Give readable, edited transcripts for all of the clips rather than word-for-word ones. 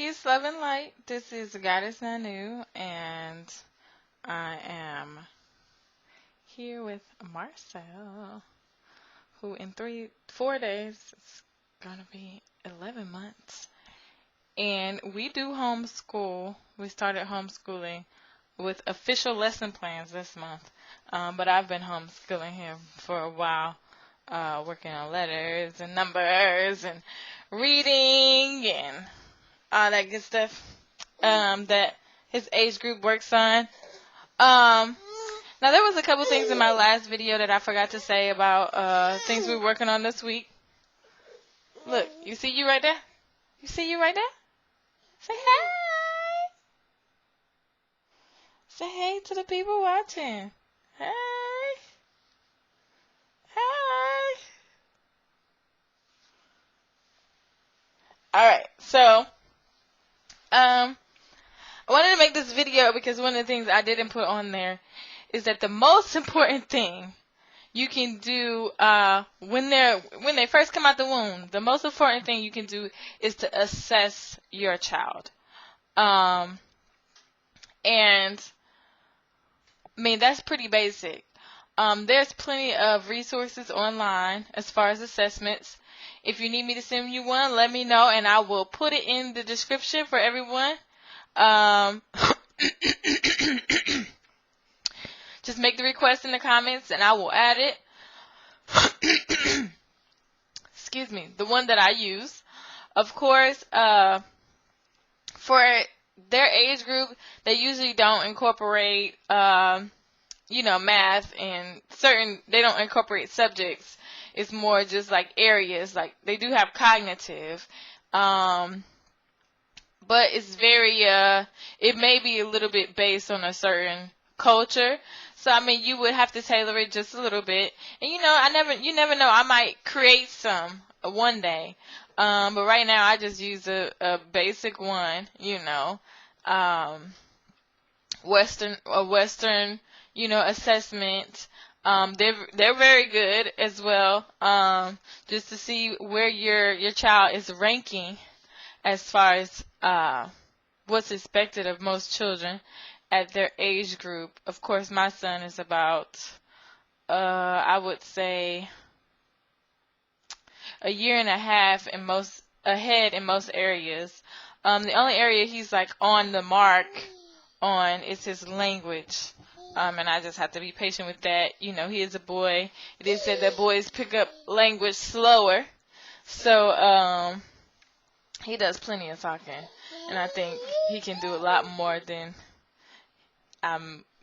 Peace, love, and light. This is Goddess Nanu, and I am here with Marcel, who in 4 days, it's gonna be 11 months. And we do homeschool. We started homeschooling with official lesson plans this month. But I've been homeschooling him for a while, working on letters and numbers and reading and all that good stuff that his age group works on. Now, there was a couple things in my last video that I forgot to say about things we're working on this week. Look, you see you right there? You see you right there? Say hey. Say hey to the people watching. Hey. Hey. Alright, so I wanted to make this video because one of the things I didn't put on there is that the most important thing you can do when they first come out the womb, the most important thing you can do is to assess your child. And I mean, that's pretty basic. There's plenty of resources online as far as assessments. If you need me to send you one, let me know, and I will put it in the description for everyone. Just make the request in the comments, and I will add it. Excuse me. The one that I use. Of course, for their age group, they usually don't incorporate, math and they don't incorporate subjects. It's more just like areas. Like, they do have cognitive. But it's very, it may be a little bit based on a certain culture. So, I mean, you would have to tailor it just a little bit. And, you never know. I might create some one day. But right now, I just use a basic one, Western, assessment. They're very good as well. Just to see where your child is ranking as far as what's expected of most children at their age group. Of course, my son is about, I would say, a year and a half ahead in most areas. The only area he's like on the mark on is his language. And I just have to be patient with that. He is a boy. It is said that boys pick up language slower. So, he does plenty of talking. And I think he can do a lot more than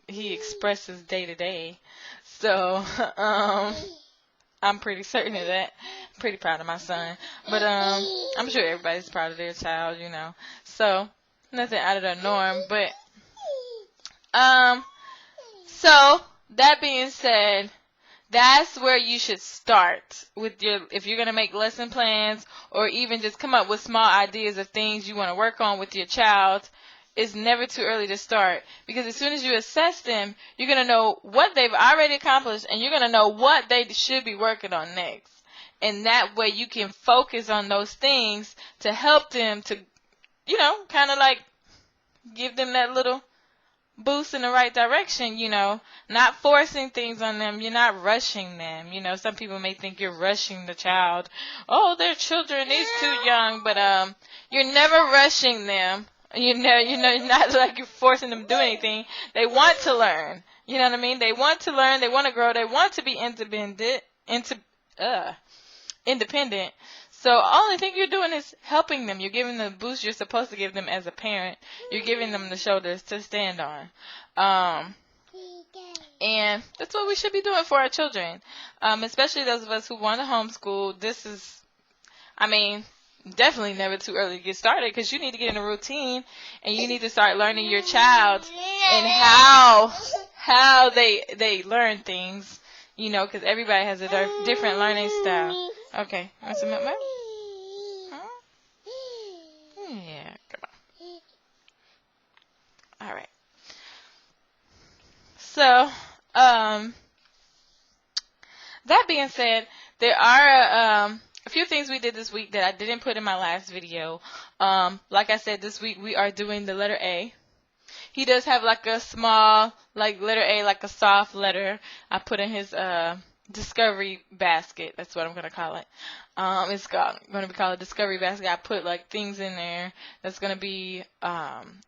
he expresses day to day. So, I'm pretty certain of that. I'm pretty proud of my son. But I'm sure everybody's proud of their child, So, nothing out of the norm. But, so, that being said, that's where you should start with if you're going to make lesson plans or even just come up with small ideas of things you want to work on with your child. It's never too early to start, because as soon as you assess them, you're going to know what they've already accomplished, and you're going to know what they should be working on next. And that way you can focus on those things to help them to, kind of like give them that little boost in the right direction, not forcing things on them. You're not rushing them. Some people may think you're rushing the child. Oh, they're children, they're too young, but you're never rushing them. Not like you're forcing them to do anything. They want to learn. You know what I mean? They want to learn. They want to grow. They want to be independent. So only thing you're doing is helping them. You're giving them the boost you're supposed to give them as a parent. You're giving them the shoulders to stand on. And that's what we should be doing for our children. Especially those of us who want to homeschool. This is, definitely never too early to get started, because you need to get in a routine and you need to start learning your child and how they learn things, because everybody has a different learning style. Okay, want some milk? Huh? Yeah, come on. All right. So, that being said, there are a few things we did this week that I didn't put in my last video. Like I said, this week we are doing the letter A. He does have like a small, like letter A, like a soft letter. I put in his discovery basket. That's what I'm gonna call it. It's gonna be called a discovery basket. I put like things in there that's gonna be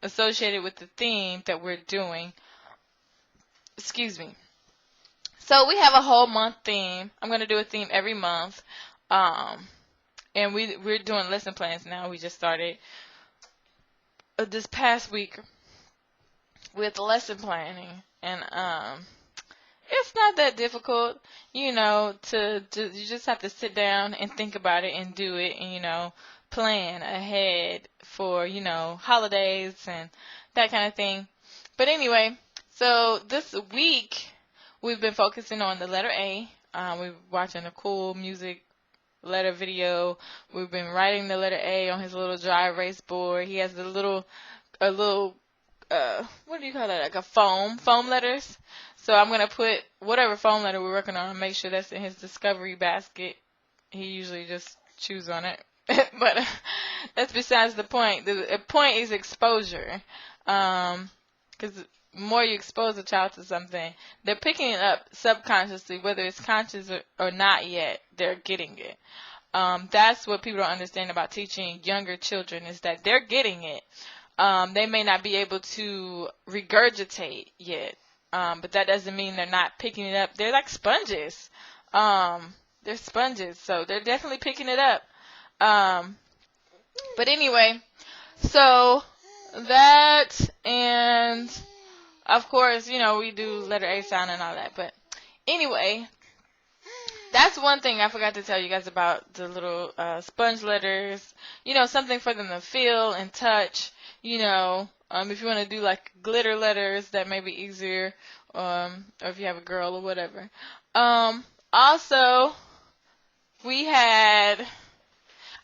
associated with the theme that we're doing. Excuse me. So we have a whole month theme. I'm gonna do a theme every month. And we're doing lesson plans now. We just started this past week with lesson planning, and it's not that difficult, you just have to sit down and think about it and do it, and plan ahead for holidays and that kind of thing. But anyway, so this week we've been focusing on the letter A. We're watching a cool music letter video. We've been writing the letter A on his little dry erase board. He has a little what do you call that? Like a foam letters. So I'm gonna put whatever foam letter we're working on and make sure that's in his discovery basket. He usually just chews on it, but that's besides the point. The point is exposure, because the more you expose a child to something, they're picking it up subconsciously, whether it's conscious or not yet. They're getting it. That's what people don't understand about teaching younger children, is that they're getting it. They may not be able to regurgitate yet, but that doesn't mean they're not picking it up. They're like sponges. They're sponges, so they're definitely picking it up. But anyway, so that, and of course, we do letter A sound and all that. But anyway, that's one thing I forgot to tell you guys about the little sponge letters. Something for them to feel and touch. If you want to do like glitter letters, that may be easier. Or if you have a girl or whatever. Also, I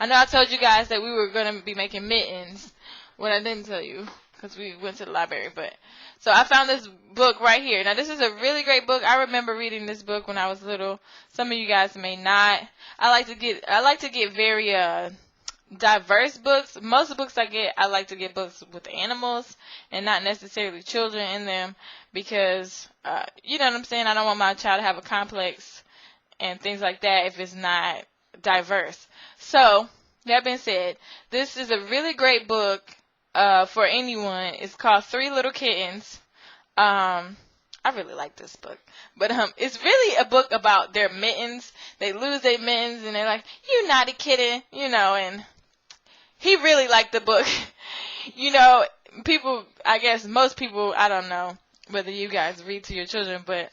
know I told you guys that we were going to be making mittens. What I didn't tell you, because we went to the library. So I found this book right here. Now, this is a really great book. I remember reading this book when I was little. Some of you guys may not. I like to get very diverse books. Most of the books I like to get books with animals and not necessarily children in them, because you know what I'm saying, I don't want my child to have a complex and things like that if it's not diverse. So that being said, this is a really great book for anyone. It's called Three Little Kittens. I really like this book, but it's really a book about their mittens. They lose their mittens and they're like, "You naughty kitten," and he really liked the book. People, I guess most people, I don't know whether you guys read to your children, but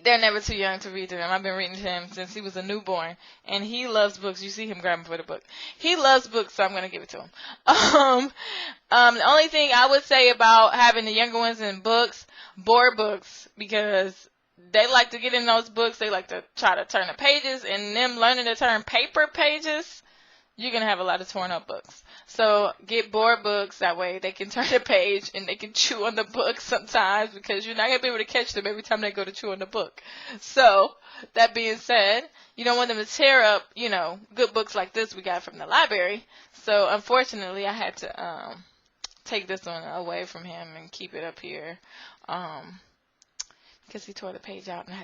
they're never too young to read to them. I've been reading to him since he was a newborn, and he loves books. You see him grabbing for the book. He loves books, so I'm going to give it to him. The only thing I would say about having the younger ones in books, board books, because they like to get in those books. They like to try to turn the pages, and them learning to turn paper pages, you're going to have a lot of torn up books. So get board books. That way they can turn the page and they can chew on the book sometimes, because you're not going to be able to catch them every time they go to chew on the book. So that being said, you don't want them to tear up, good books like this we got from the library. So unfortunately, I had to take this one away from him and keep it up here, because he tore the page out and I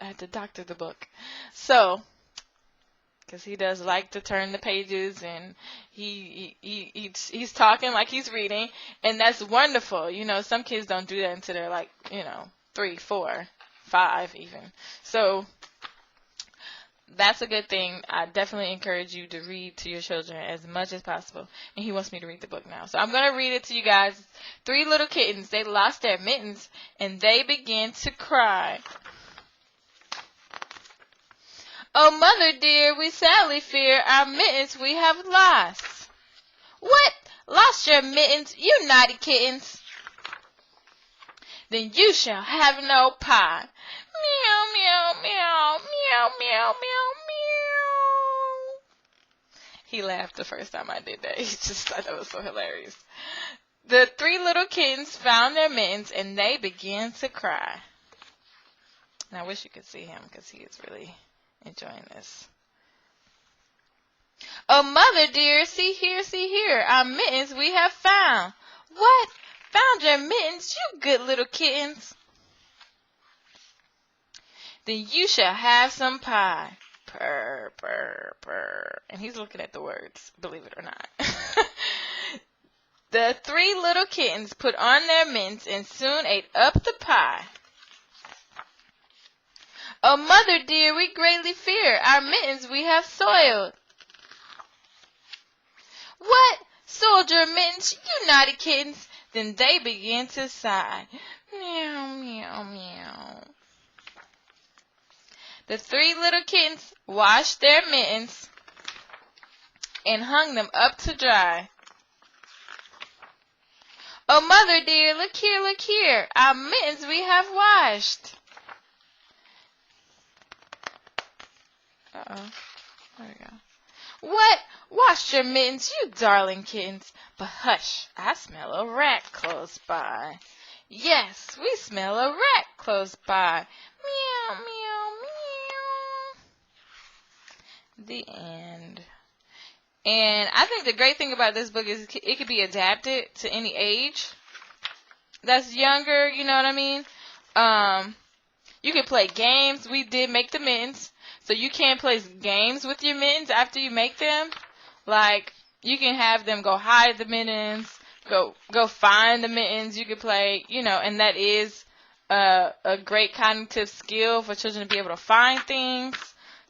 had to doctor the book. So, because he does like to turn the pages, and he's talking like he's reading, and that's wonderful. Some kids don't do that until they're like, 3, 4, 5 even. So that's a good thing. I definitely encourage you to read to your children as much as possible. And he wants me to read the book now. So I'm going to read it to you guys. 3 little kittens. They lost their mittens, and they began to cry. "Oh, mother dear, we sadly fear our mittens we have lost." "What? Lost your mittens, you naughty kittens? Then you shall have no pie." Meow, meow, meow, meow, meow, meow, meow. He laughed the first time I did that. He just thought that was so hilarious. The 3 little kittens found their mittens, and they began to cry. And I wish you could see him, because he is really enjoying this. Oh, mother dear, see here, our mittens we have found. What? Found your mittens, you good little kittens? Then you shall have some pie. Purr, purr, purr. And he's looking at the words, believe it or not. The three little kittens put on their mittens and soon ate up the pie. Oh, mother dear, we greatly fear our mittens we have soiled. What? Soiled your mittens, you naughty kittens? Then they began to sigh. Meow, meow, meow. The three little kittens washed their mittens and hung them up to dry. Oh, mother dear, look here, our mittens we have washed. Uh-oh, there we go. What? Washed your mittens, you darling kittens. But hush, I smell a rat close by. Yes, we smell a rat close by. Meow, meow, meow. The end. And I think the great thing about this book is it could be adapted to any age that's younger, you know what I mean? You can play games. We did make the mittens. So you can play games with your mittens after you make them. Like, you can have them go hide the mittens, go find the mittens. You can play, and that is a great cognitive skill for children to be able to find things.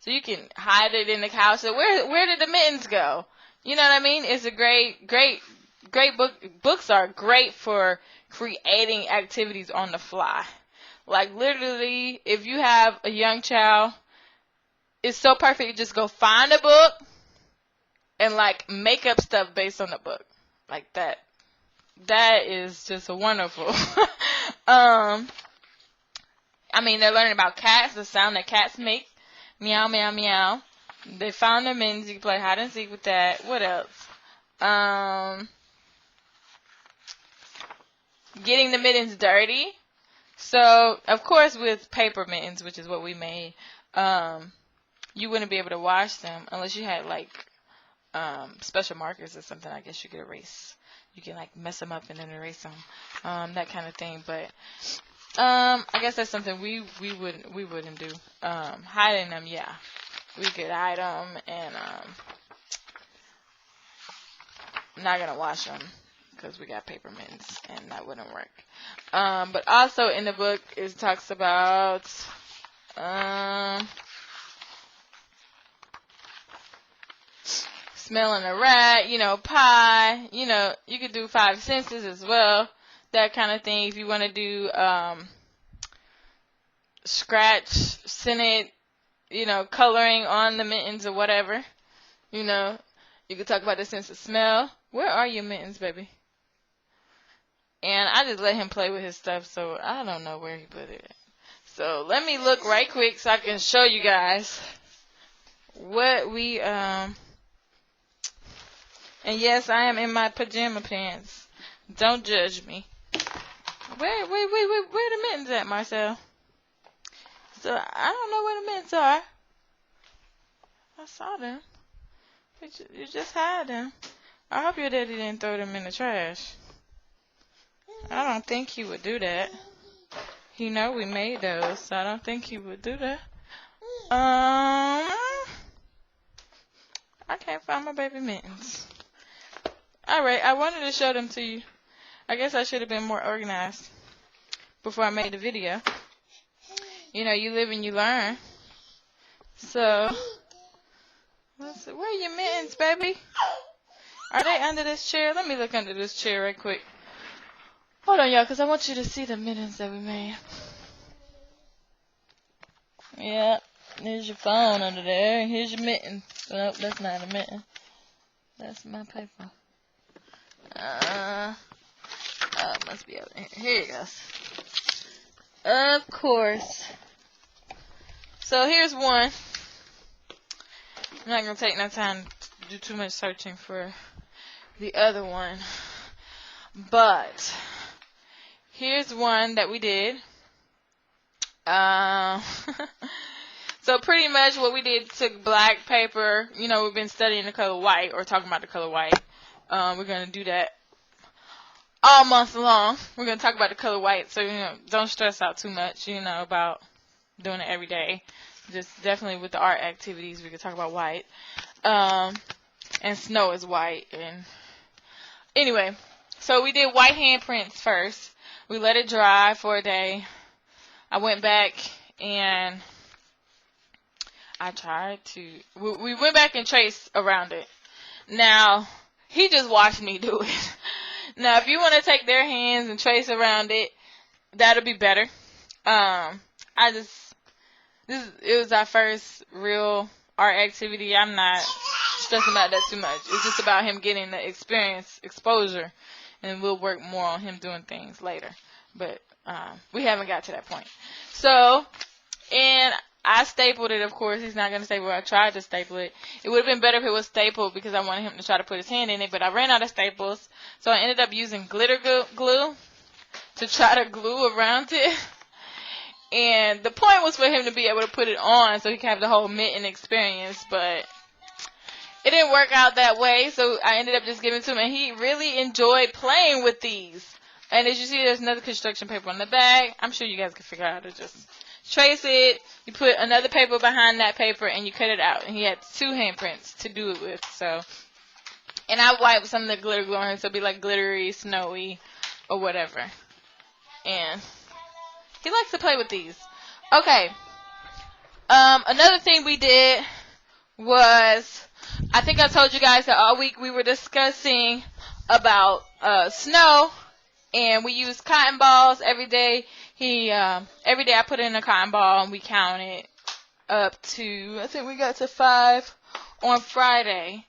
So you can hide it in the couch. So where did the mittens go? You know what I mean? It's a great book. Books are great for creating activities on the fly. Like, literally, if you have a young child, it's so perfect. You just go find a book and, like, make up stuff based on the book. Like that. That is just wonderful. I mean, they're learning about cats, the sound that cats make. Meow, meow, meow. They found their mittens. You can play hide and seek with that. What else? Getting the mittens dirty. So, of course, with paper mittens, which is what we made, you wouldn't be able to wash them unless you had, like, special markers or something. I guess you could erase. You can, like, mess them up and then erase them. That kind of thing. But I guess that's something we wouldn't do. Hiding them, yeah. We could hide them, and I'm not going to wash them because we got paper mittens, and that wouldn't work. But also in the book, it talks about smelling a rat, pie. You could do 5 senses as well, that kind of thing. If you want to do scratch, scented, coloring on the mittens or whatever. You could talk about the sense of smell. Where are your mittens, baby? And I just let him play with his stuff, so I don't know where he put it. So let me look right quick so I can show you guys what we, and yes, I am in my pajama pants. Don't judge me. Where the mittens at, Marcel? So I don't know where the mittens are. I saw them. You just had them. I hope your daddy didn't throw them in the trash. I don't think he would do that. He know we made those, so I don't think he would do that. I can't find my baby mittens. Alright, I wanted to show them to you. I guess I should have been more organized before I made the video. You live and you learn. So, let's see. Where are your mittens, baby? Are they under this chair? Let me look under this chair right quick. Hold on, y'all, because I want you to see the mittens that we made. Yeah, there's your phone under there, and here's your mitten. Nope, that's not a mitten. That's my paper. Oh, it must be over here. Here it goes. Of course. So here's one. I'm not going to take no time to do too much searching for the other one. But here's one that we did. So So pretty much what we did, took black paper. You know, we've been studying the color white, or talking about the color white. We're going to do that all month long. We're going to talk about the color white, so, don't stress out too much, about doing it every day. Just definitely with the art activities, we could talk about white. And snow is white. And anyway, so we did white handprints first. We let it dry for a day. I went back and I tried to, we went back and traced around it. Now, he just watched me do it. Now, if you want to take their hands and trace around it, that'll be better. It was our first real art activity. I'm not stressing about that too much. It's just about him getting the experience, exposure, and we'll work more on him doing things later. But we haven't got to that point. So, and I stapled it, of course. He's not going to staple it. I tried to staple it. It would have been better if it was stapled because I wanted him to try to put his hand in it, but I ran out of staples. So I ended up using glitter glue to try to glue around it. And the point was for him to be able to put it on so he could have the whole mitten experience, but it didn't work out that way, so I ended up just giving it to him, and he really enjoyed playing with these. And as you see, there's another construction paper on the back. I'm sure you guys can figure out how to just trace it. You put another paper behind that paper, and you cut it out. And he had 2 handprints to do it with. So, and I wiped some of the glitter glue on him, so it'd be like glittery, snowy, or whatever. And he likes to play with these. Okay. Another thing we did was, I think I told you guys that all week we were discussing about snow, and we used cotton balls every day. Every day I put in a cotton ball, and we counted up to, I think we got to 5 on Friday.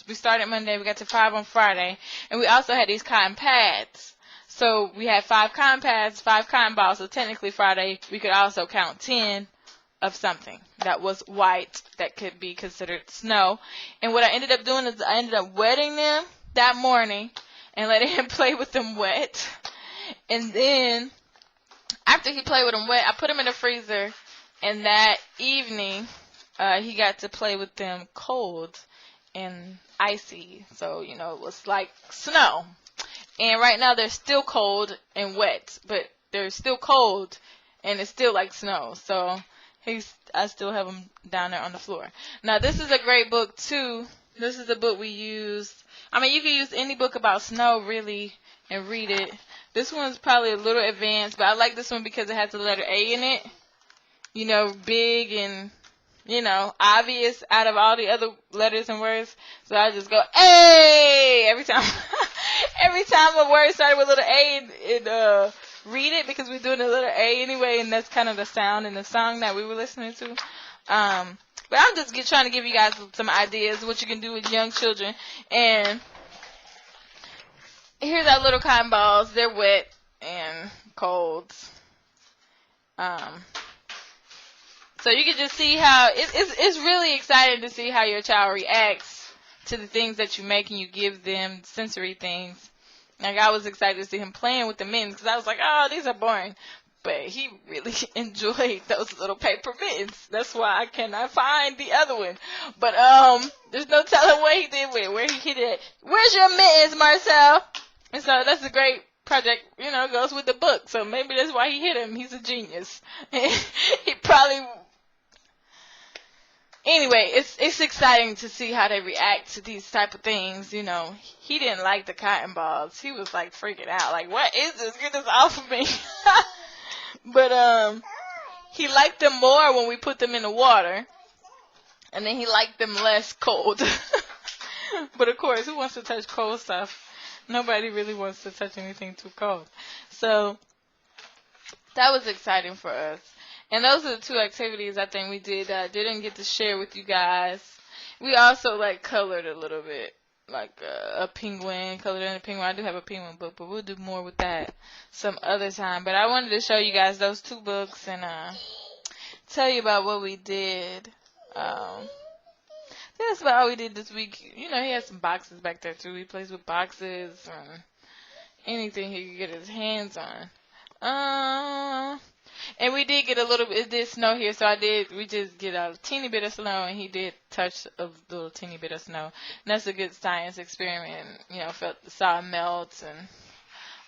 We started Monday, we got to 5 on Friday, and we also had these cotton pads. So we had 5 cotton pads, 5 cotton balls. So technically Friday we could also count 10 of something that was white that could be considered snow. And what I ended up doing is I ended up wetting them that morning and letting him play with them wet. And then after he played with them wet, I put them in the freezer. And that evening he got to play with them cold and icy. So, it was like snow. And right now they're still cold and wet, but they're still cold and it's still like snow. So I still have them down there on the floor. Now this is a great book too. This is a book we used. I mean, you can use any book about snow really and read it. This one's probably a little advanced, but I like this one because it has the letter A in it. Big and obvious out of all the other letters and words. So I just go, A! Every time. Every time a word started with a little A, read it, because we're doing a little A anyway, and that's kind of the sound in the song that we were listening to. But I'm just trying to give you guys some ideas what you can do with young children. And here's our little cotton balls. They're wet and cold. So you can just see how it's really exciting to see how your child reacts to the things that you make, and you give them sensory things. Like, I was excited to see him playing with the mittens because I was like, oh, these are boring. But he really enjoyed those little paper mittens. That's why I cannot find the other one. But there's no telling what he did with it, where he hit it. Where's your mittens, Marcel? And so that's a great project, goes with the book. So maybe that's why he hit him. He's a genius. He probably... Anyway, it's exciting to see how they react to these type of things. He didn't like the cotton balls. He was like freaking out, like, what is this? Get this off of me. But he liked them more when we put them in the water, and then he liked them less cold. But of course, who wants to touch cold stuff? Nobody really wants to touch anything too cold. So that was exciting for us. And those are the 2 activities I think we did that I didn't get to share with you guys. We also colored a little bit, like a penguin, colored in a penguin. I do have a penguin book, but we'll do more with that some other time. But I wanted to show you guys those 2 books and tell you about what we did. I think that's about all we did this week. He has some boxes back there too. He plays with boxes or anything he could get his hands on. And we did get a little bit. It did snow here, so we just get a teeny bit of snow, and he did touch a little teeny bit of snow. And that's a good science experiment. Saw it melt and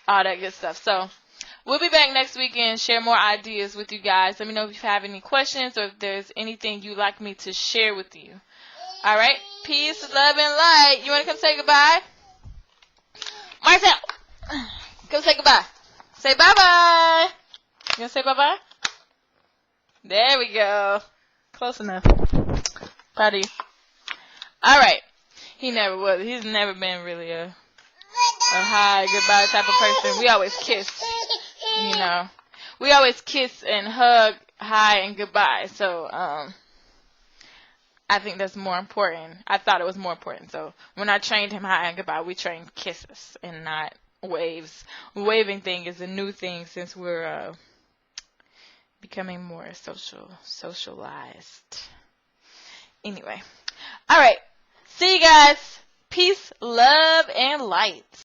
all that good stuff. So we'll be back next week and share more ideas with you guys. Let me know if you have any questions or if there's anything you'd like me to share with you. All right. Peace, love, and light. You want to come say goodbye? Marcel, come say goodbye. Say bye-bye. You want to say bye-bye? There we go. Close enough. Proud of you. All right. He's never been really a hi, goodbye type of person. We always kiss, We always kiss and hug, hi, and goodbye. So, I think that's more important. I thought it was more important. So, when I trained him hi and goodbye, we trained kisses and not waves. Waving thing is a new thing since we're becoming more socialized. Anyway. All right. See you guys. Peace, love, and light.